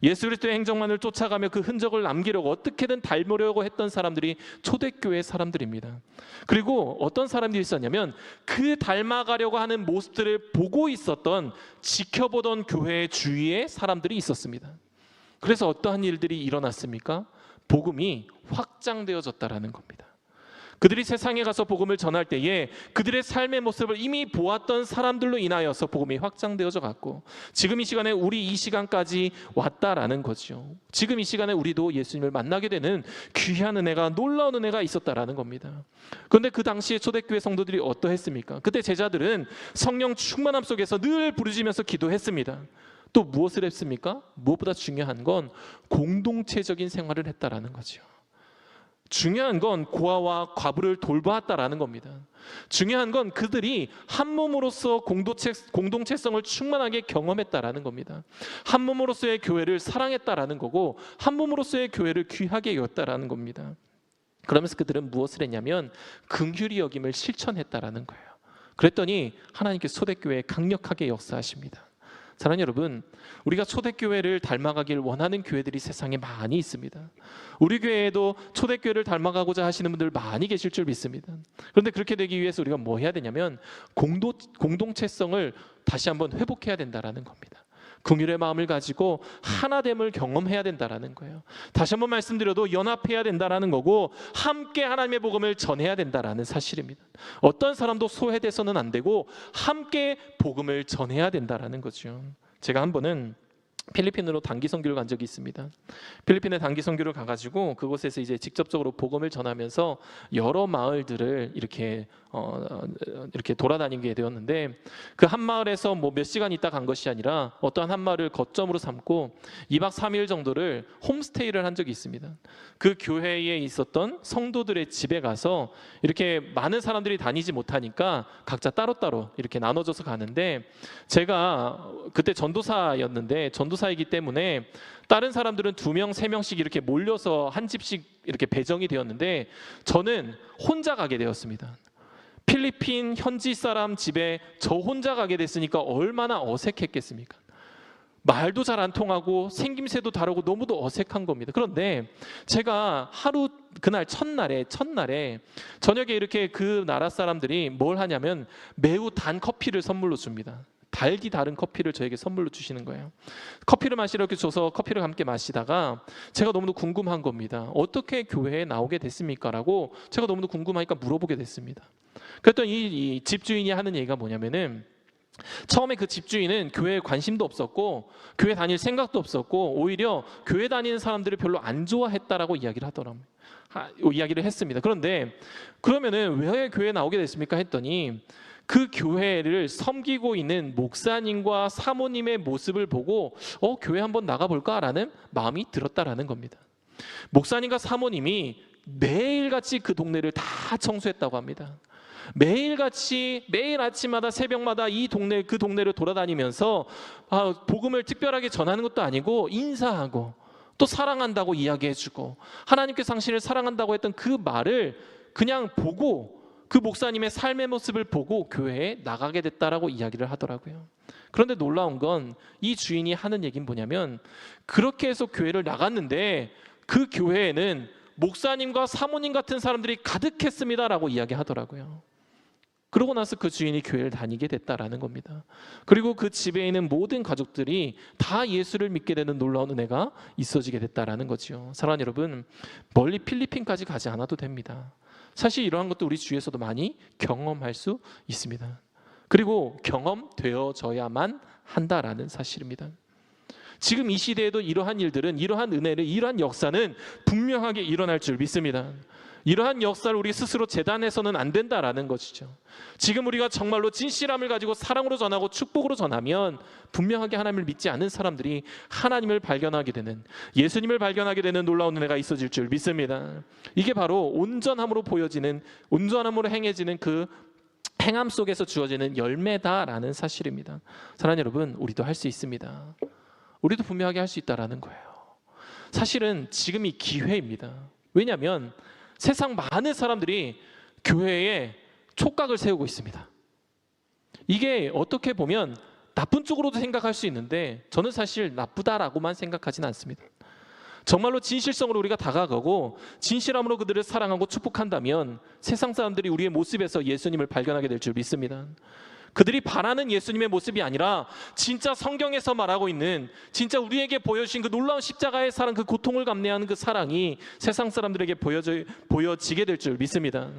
예수 그리스도의 행정만을 쫓아가며 그 흔적을 남기려고 어떻게든 닮으려고 했던 사람들이 초대교회 사람들입니다. 그리고 어떤 사람들이 있었냐면 그 닮아가려고 하는 모습들을 보고 있었던, 지켜보던 교회의 주위에 사람들이 있었습니다. 그래서 어떠한 일들이 일어났습니까? 복음이 확장되어졌다라는 겁니다. 그들이 세상에 가서 복음을 전할 때에 그들의 삶의 모습을 이미 보았던 사람들로 인하여서 복음이 확장되어져 갔고 지금 이 시간에 우리 이 시간까지 왔다라는 거죠. 지금 이 시간에 우리도 예수님을 만나게 되는 귀한 은혜가, 놀라운 은혜가 있었다라는 겁니다. 그런데 그 당시에 초대교회 성도들이 어떠했습니까? 그때 제자들은 성령 충만함 속에서 늘 부르짖으면서 기도했습니다. 또 무엇을 했습니까? 무엇보다 중요한 건 공동체적인 생활을 했다라는 거죠. 중요한 건 고아와 과부를 돌보았다라는 겁니다. 중요한 건 그들이 한 몸으로서 공동체성을 충만하게 경험했다라는 겁니다. 한 몸으로서의 교회를 사랑했다라는 거고 한 몸으로서의 교회를 귀하게 여겼다라는 겁니다. 그러면서 그들은 무엇을 했냐면 긍휼히 여김을 실천했다라는 거예요. 그랬더니 하나님께서 초대교회에 강력하게 역사하십니다. 사랑하는 여러분, 우리가 초대교회를 닮아가길 원하는 교회들이 세상에 많이 있습니다. 우리 교회에도 초대교회를 닮아가고자 하시는 분들 많이 계실 줄 믿습니다. 그런데 그렇게 되기 위해서 우리가 뭐 해야 되냐면 공동체성을 다시 한번 회복해야 된다는 겁니다. 긍휼의 마음을 가지고 하나됨을 경험해야 된다는 거예요. 다시 한번 말씀드려도 연합해야 된다는 거고 함께 하나님의 복음을 전해야 된다는 사실입니다. 어떤 사람도 소외돼서는 안 되고 함께 복음을 전해야 된다는 거죠. 제가 한 번은 필리핀으로 단기 선교를 간 적이 있습니다. 필리핀에 단기 선교를 가가지고 그곳에서 이제 직접적으로 복음을 전하면서 여러 마을들을 이렇게 돌아다니게 되었는데 그 한 마을에서 뭐 몇 시간 있다 간 것이 아니라 어떠한 한 마을을 거점으로 삼고 2박 3일 정도를 홈스테이를 한 적이 있습니다. 그 교회에 있었던 성도들의 집에 가서 이렇게 많은 사람들이 다니지 못하니까 각자 따로따로 이렇게 나눠져서 가는데 제가 그때 전도사였는데 전도사이기 때문에 다른 사람들은 2명, 3명씩 이렇게 몰려서 한 집씩 이렇게 배정이 되었는데 저는 혼자 가게 되었습니다. 필리핀 현지 사람 집에 저 혼자 가게 됐으니까 얼마나 어색했겠습니까? 말도 잘 안 통하고 생김새도 다르고 너무도 어색한 겁니다. 그런데 제가 그날 첫날에 저녁에 이렇게 그 나라 사람들이 뭘 하냐면 매우 단 커피를 선물로 줍니다. 달기 다른 커피를 저에게 선물로 주시는 거예요. 커피를 마시러 이렇게 줘서 커피를 함께 마시다가 제가 너무도 궁금한 겁니다. 어떻게 교회에 나오게 됐습니까? 라고 제가 너무도 궁금하니까 물어보게 됐습니다. 그랬더니 이 집주인이 하는 얘기가 뭐냐면은 처음에 그 집주인은 교회에 관심도 없었고 교회 다닐 생각도 없었고 오히려 교회 다니는 사람들을 별로 안 좋아했다라고 이야기를 했습니다. 그런데 그러면은 왜 교회에 나오게 됐습니까? 했더니 그 교회를 섬기고 있는 목사님과 사모님의 모습을 보고 교회 한번 나가볼까라는 마음이 들었다라는 겁니다. 목사님과 사모님이 매일같이 그 동네를 다 청소했다고 합니다. 매일같이 매일 아침마다 새벽마다 그 동네를 돌아다니면서 복음을 특별하게 전하는 것도 아니고 인사하고 또 사랑한다고 이야기해주고 하나님께서 당신을 사랑한다고 했던 그 말을 그냥 보고 그 목사님의 삶의 모습을 보고 교회에 나가게 됐다라고 이야기를 하더라고요. 그런데 놀라운 건 이 주인이 하는 얘기는 뭐냐면 그렇게 해서 교회를 나갔는데 그 교회에는 목사님과 사모님 같은 사람들이 가득했습니다라고 이야기하더라고요. 그러고 나서 그 주인이 교회를 다니게 됐다라는 겁니다. 그리고 그 집에 있는 모든 가족들이 다 예수를 믿게 되는 놀라운 은혜가 있어지게 됐다라는 거죠. 사랑하는 여러분, 멀리 필리핀까지 가지 않아도 됩니다. 사실 이러한 것도 우리 주위에서도 많이 경험할 수 있습니다. 그리고 경험되어져야만 한다라는 사실입니다. 지금 이 시대에도 이러한 일들은, 이러한 은혜를, 이러한 역사는 분명하게 일어날 줄 믿습니다. 이러한 역사를 우리 스스로 재단해서는 안 된다라는 것이죠. 지금 우리가 정말로 진실함을 가지고 사랑으로 전하고 축복으로 전하면 분명하게 하나님을 믿지 않는 사람들이 하나님을 발견하게 되는, 예수님을 발견하게 되는 놀라운 은혜가 있어질 줄 믿습니다. 이게 바로 온전함으로 행해지는 그 행함 속에서 주어지는 열매다라는 사실입니다. 사랑하는 여러분, 우리도 할 수 있습니다. 우리도 분명하게 할 수 있다라는 거예요. 사실은 지금이 기회입니다. 왜냐하면 세상 많은 사람들이 교회에 촉각을 세우고 있습니다. 이게 어떻게 보면 나쁜 쪽으로도 생각할 수 있는데 저는 사실 나쁘다라고만 생각하지는 않습니다. 정말로 진실성으로 우리가 다가가고 진실함으로 그들을 사랑하고 축복한다면 세상 사람들이 우리의 모습에서 예수님을 발견하게 될 줄 믿습니다. 그들이 바라는 예수님의 모습이 아니라 진짜 성경에서 말하고 있는, 진짜 우리에게 보여주신 그 놀라운 십자가의 사랑, 그 고통을 감내하는 그 사랑이 세상 사람들에게 보여지게 될 줄 믿습니다.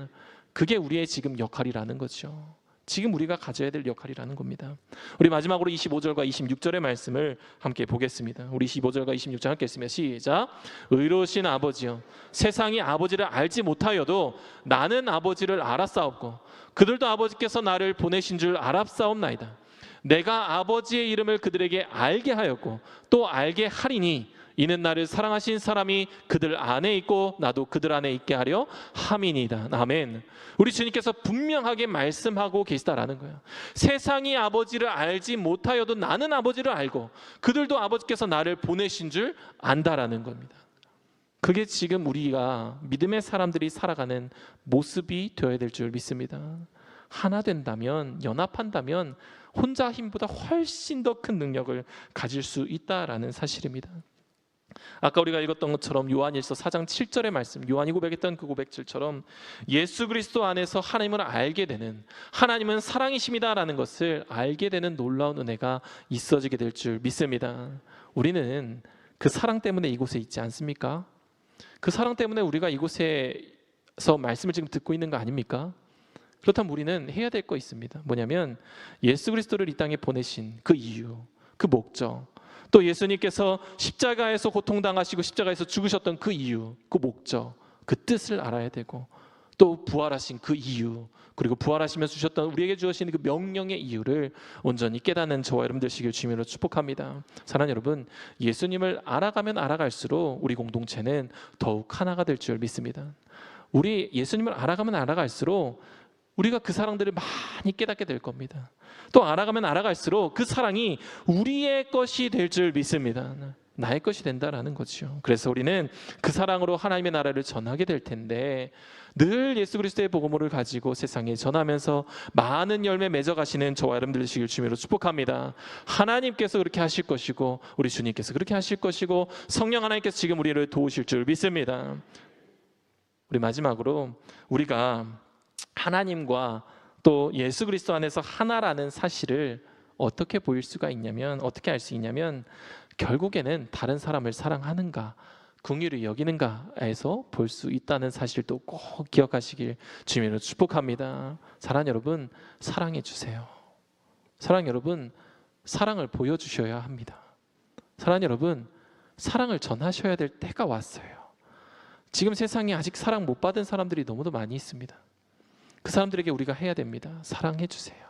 그게 우리의 지금 역할이라는 거죠. 지금 우리가 가져야 될 역할이라는 겁니다. 우리 마지막으로 25절과 26절의 말씀을 함께 보겠습니다. 우리 25절과 26절 함께 읽으면 시작. 의로우신 아버지여, 세상이 아버지를 알지 못하여도 나는 아버지를 알았사옵고 그들도 아버지께서 나를 보내신 줄 알았사옵나이다. 내가 아버지의 이름을 그들에게 알게 하였고 또 알게 하리니 이는 나를 사랑하신 사람이 그들 안에 있고 나도 그들 안에 있게 하려 함이니이다. 아멘. 우리 주님께서 분명하게 말씀하고 계시다라는 거예요. 세상이 아버지를 알지 못하여도 나는 아버지를 알고 그들도 아버지께서 나를 보내신 줄 안다라는 겁니다. 그게 지금 우리가 믿음의 사람들이 살아가는 모습이 되어야 될 줄 믿습니다. 하나 된다면, 연합한다면 혼자 힘보다 훨씬 더 큰 능력을 가질 수 있다라는 사실입니다. 아까 우리가 읽었던 것처럼 요한일서 4장 7절의 말씀, 요한이 고백했던 그 고백질처럼 예수 그리스도 안에서 하나님을 알게 되는, 하나님은 사랑이십니다라는 것을 알게 되는 놀라운 은혜가 있어지게 될 줄 믿습니다. 우리는 그 사랑 때문에 이곳에 있지 않습니까? 그 사랑 때문에 우리가 이곳에서 말씀을 지금 듣고 있는 거 아닙니까? 그렇다면 우리는 해야 될 거 있습니다. 뭐냐면 예수 그리스도를 이 땅에 보내신 그 이유, 그 목적, 또 예수님께서 십자가에서 고통당하시고 십자가에서 죽으셨던 그 이유, 그 목적, 그 뜻을 알아야 되고 또 부활하신 그 이유, 그리고 부활하시면서 주셨던 우리에게 주시는 그 명령의 이유를 온전히 깨닫는 저와 여러분 되시길 주님으로 축복합니다. 사랑하는 여러분, 예수님을 알아가면 알아갈수록 우리 공동체는 더욱 하나가 될 줄 믿습니다. 우리 예수님을 알아가면 알아갈수록 우리가 그 사랑들을 많이 깨닫게 될 겁니다. 또 알아가면 알아갈수록 그 사랑이 우리의 것이 될 줄 믿습니다. 나의 것이 된다라는 거죠. 그래서 우리는 그 사랑으로 하나님의 나라를 전하게 될 텐데 늘 예수 그리스도의 복음을 가지고 세상에 전하면서 많은 열매 맺어가시는 저와 여러분들 되시길 주님으로 축복합니다. 하나님께서 그렇게 하실 것이고 우리 주님께서 그렇게 하실 것이고 성령 하나님께서 지금 우리를 도우실 줄 믿습니다. 우리 마지막으로 우리가 하나님과 또 예수 그리스도 안에서 하나라는 사실을 어떻게 보일 수가 있냐면, 어떻게 알 수 있냐면 결국에는 다른 사람을 사랑하는가 긍휼히 여기는가에서 볼 수 있다는 사실도 꼭 기억하시길 주님으로 축복합니다. 사랑하는 여러분, 사랑해 주세요. 사랑하는 여러분, 사랑을 보여주셔야 합니다. 사랑하는 여러분, 사랑을 전하셔야 될 때가 왔어요. 지금 세상에 아직 사랑 못 받은 사람들이 너무도 많이 있습니다. 그 사람들에게 우리가 해야 됩니다. 사랑해 주세요.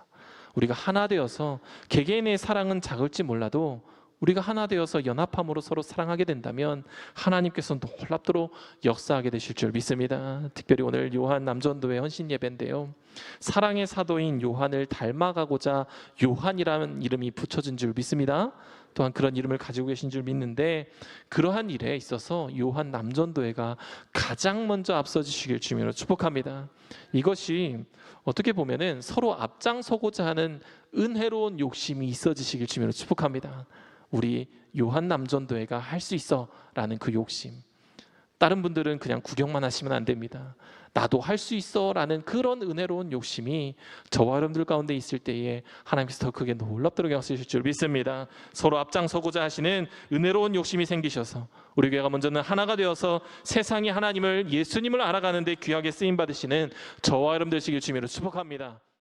우리가 하나 되어서 개개인의 사랑은 작을지 몰라도 우리가 하나 되어서 연합함으로 서로 사랑하게 된다면 하나님께서 놀랍도록 역사하게 되실 줄 믿습니다. 특별히 오늘 요한 남전도회 헌신 예배인데요, 사랑의 사도인 요한을 닮아가고자 요한이라는 이름이 붙여진 줄 믿습니다. 또한 그런 이름을 가지고 계신 줄 믿는데, 그러한 일에 있어서 요한 남전도회가 가장 먼저 앞서주시길 주님으로 축복합니다. 이것이 어떻게 보면은 서로 앞장서고자 하는 은혜로운 욕심이 있어지시길 주님으로 축복합니다. 우리 요한 남전도회가 할 수 있어 라는 그 욕심, 다른 분들은 그냥 구경만 하시면 안 됩니다. 나도 할 수 있어 라는 그런 은혜로운 욕심이 저와 여러분들 가운데 있을 때에 하나님께서 더 크게 놀랍도록 역사하실 줄 믿습니다. 서로 앞장서고자 하시는 은혜로운 욕심이 생기셔서 우리 교회가 먼저는 하나가 되어서 세상이 하나님을, 예수님을 알아가는 데 귀하게 쓰임받으시는 저와 여러분들 되시길 주님으로 축복합니다.